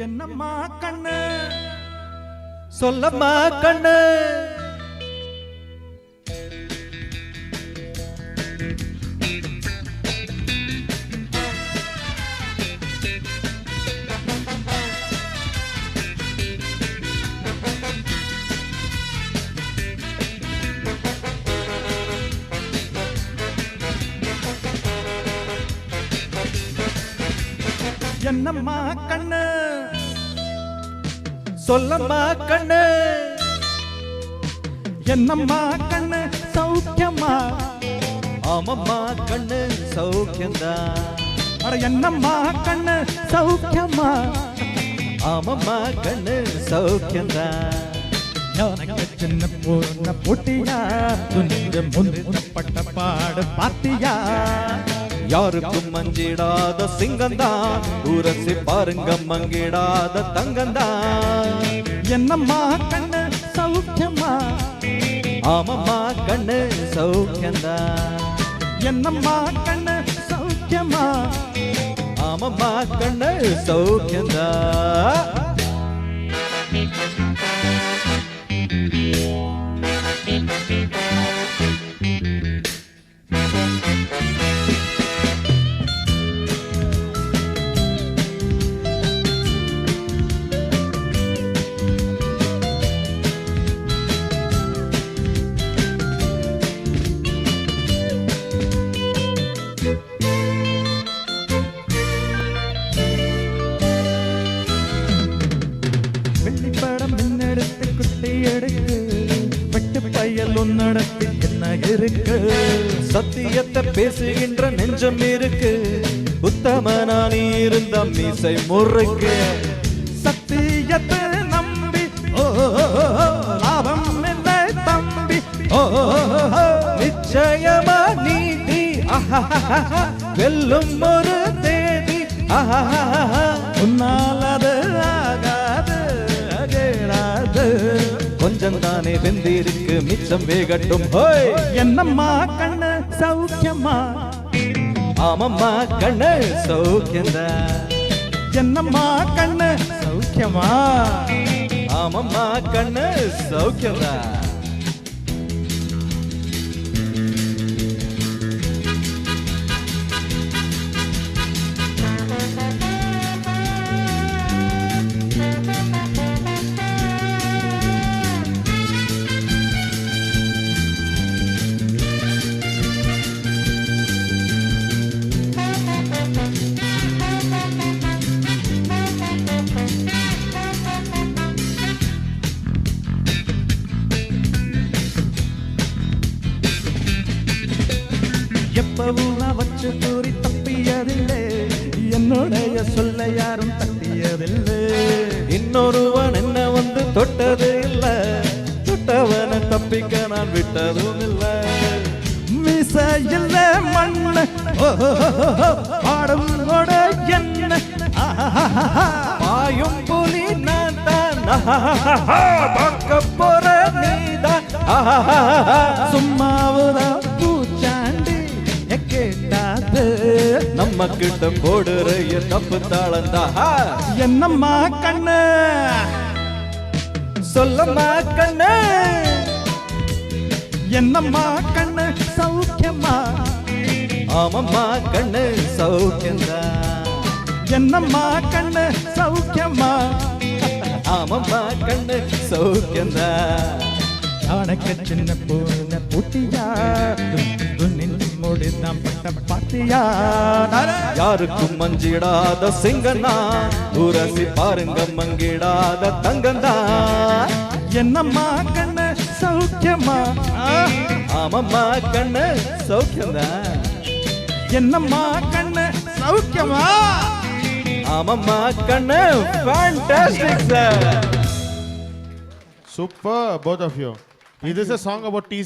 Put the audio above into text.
என்னம்மா கண்ணு சொல்லம்மா கண்ணு என்னம்மா கண்ணு சொல்லம்மா கண்ணு என்னம்மா கண்ணு சௌக்கியமா ஆமம்மா கண்ணு சௌக்கியந்தா அட என்னம்மா கண்ணு சௌக்கியமா ஆமம்மா கண்ணு சௌக்கியந்தா எனக்கு சின்ன பொண்ண போட்டியா துணிந்து முன்பட்ட பாடு பாத்தியா யாருக்கும் மஞ்சிடாத சிங்கந்தான் உரசி பாருங்க மங்கிடாத தங்கந்தான் என்னம்மா கண்ணு சௌக்கியமா ஆமம்மா கண்ணு சௌக்கியந்தா என்னம்மா கண்ணு சௌக்கியமா ஆமம்மா கண்ணு சௌக்கியந்தா வெள்ளிப்படம் முன்னெடுத்து குட்டி எடுக்கு வெட்டு பயல் ஒன்னடத்து என்ன இருக்கு சத்தியத்தை பேசுகின்ற நெஞ்சம் இருக்கு உத்தமனா நீ இருந்த மீசை முறுக்கு சத்தியத்தை நம்பி ஓ லாபம் இல்லை தம்பி ஓ நிச்சயமா நீதி வெல்லும் ஒரு தேதி உன்னால் அது ஆகாது அகேடாது கொஞ்சம் தானே வெந்திருக்கு மிச்சம் வேகட்டும் ஹோய் என்னம்மா கண்ணு சௌக்கியமா ஆமம்மா கண்ணு சௌக்கியந்தா என்னம்மா கண்ணு சௌக்கியமா ஆமம்மா கண்ணு சௌக்கியந்தா எப்பவும் நான் வச்சு கூறி தப்பியதில்லை என்னுடைய சொல்ல யாரும் தட்டியதில்லை இன்னொருவன் என்ன வந்து தொட்டது இல்ல தொட்டவனை தப்பிக்க நான் விட்டதும் இல்ல மிசையில் மண்ணு பாடும் என்ன பாயும் புலி நான் தான் பார்க்க போற நீதான் சும்மாவுதான் பூச்சாண்டி கேட்டாது நம்ம கிட்ட போடுற தப்பு தாளந்தா என்னம்மா கண்ணு சொல்லம்மா கண்ணு என்னம்மா கண்ணு சௌக்கியமா ஆமம்மா கண்ணு சௌக்கியந்தா என்னம்மா கண்ணு சௌக்கியமா ஆமம்மா கண்ணு சௌக்கியந்தா யானைக்கு சின்ன பொண்ண பூட்டியா முடிதான் பட்ட பாத்தியா யாருக்கும் மஞ்சிடாத சிங்கண்ணா உரசி பாருங்க மங்கிடாத தங்கந்தா என்னம்மா கண்ணு சௌக்கியமா ஆமம்மா கண்ணு சௌக்கியந்தா என்னம்மா கண்ணு சௌக்கியமா ஆமம்மா கண்ணு fantastic sir. Super, both of you. Is this a song about teasing?